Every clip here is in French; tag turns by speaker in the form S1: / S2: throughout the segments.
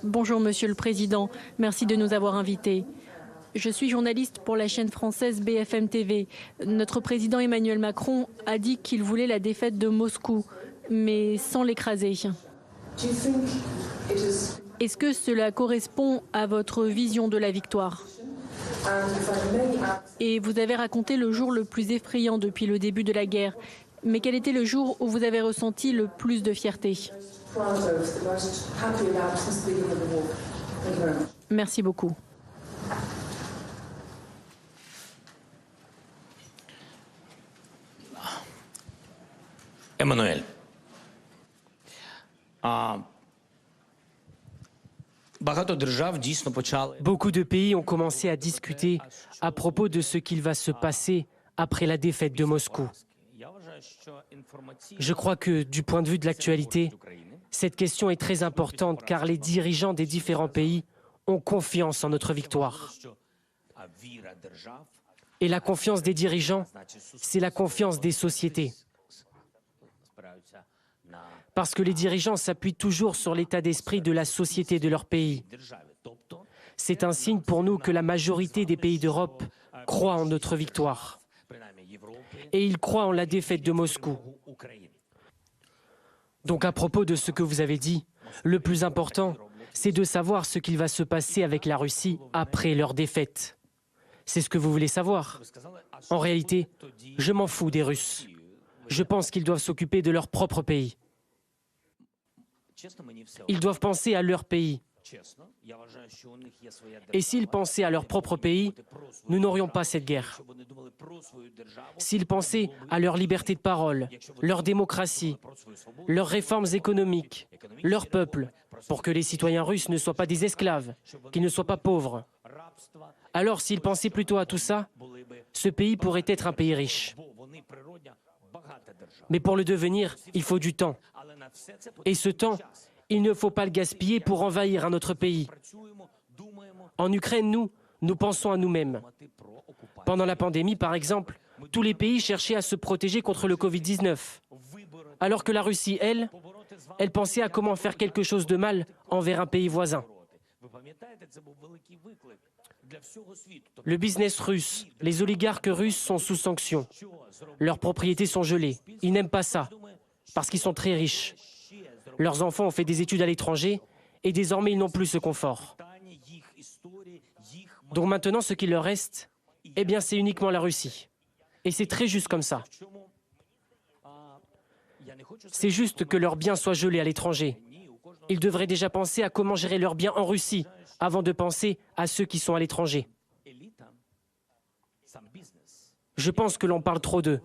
S1: Bonjour Monsieur le Président, merci de nous avoir invités. Je suis journaliste pour la chaîne française BFM TV. Notre président Emmanuel Macron a dit qu'il voulait la défaite de Moscou, mais sans l'écraser. Est-ce que cela correspond à votre vision de la victoire? Et vous avez raconté le jour le plus effrayant depuis le début de la guerre. Mais quel était le jour où vous avez ressenti le plus de fierté? Merci beaucoup.
S2: Emmanuel.
S3: Beaucoup de pays ont commencé à discuter à propos de ce qu'il va se passer après la défaite de Moscou. Je crois que, du point de vue de l'actualité, cette question est très importante car les dirigeants des différents pays ont confiance en notre victoire. Et la confiance des dirigeants, c'est la confiance des sociétés. Parce que les dirigeants s'appuient toujours sur l'état d'esprit de la société de leur pays. C'est un signe pour nous que la majorité des pays d'Europe croient en notre victoire. Et ils croient en la défaite de Moscou. Donc à propos de ce que vous avez dit, le plus important, c'est de savoir ce qu'il va se passer avec la Russie après leur défaite. C'est ce que vous voulez savoir. En réalité, je m'en fous des Russes. Je pense qu'ils doivent s'occuper de leur propre pays. Ils doivent penser à leur pays. Et s'ils pensaient à leur propre pays, nous n'aurions pas cette guerre. S'ils pensaient à leur liberté de parole, leur démocratie, leurs réformes économiques, leur peuple, pour que les citoyens russes ne soient pas des esclaves, qu'ils ne soient pas pauvres, alors s'ils pensaient plutôt à tout ça, ce pays pourrait être un pays riche. Mais pour le devenir, il faut du temps. Et ce temps, il ne faut pas le gaspiller pour envahir un autre pays. En Ukraine, nous pensons à nous-mêmes. Pendant la pandémie, par exemple, tous les pays cherchaient à se protéger contre le Covid-19. Alors que la Russie, elle pensait à comment faire quelque chose de mal envers un pays voisin. Le business russe, les oligarques russes sont sous sanction. Leurs propriétés sont gelées. Ils n'aiment pas ça, parce qu'ils sont très riches. Leurs enfants ont fait des études à l'étranger et désormais ils n'ont plus ce confort. Donc maintenant, ce qu'il leur reste, eh bien, c'est uniquement la Russie. Et c'est très juste comme ça. C'est juste que leurs biens soient gelés à l'étranger. Ils devraient déjà penser à comment gérer leurs biens en Russie avant de penser à ceux qui sont à l'étranger. Je pense que l'on parle trop d'eux.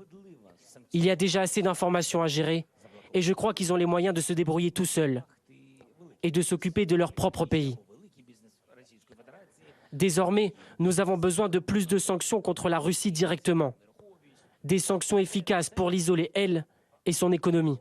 S3: Il y a déjà assez d'informations à gérer et je crois qu'ils ont les moyens de se débrouiller tout seuls et de s'occuper de leur propre pays. Désormais, nous avons besoin de plus de sanctions contre la Russie directement. Des sanctions efficaces pour l'isoler, elle, et son économie.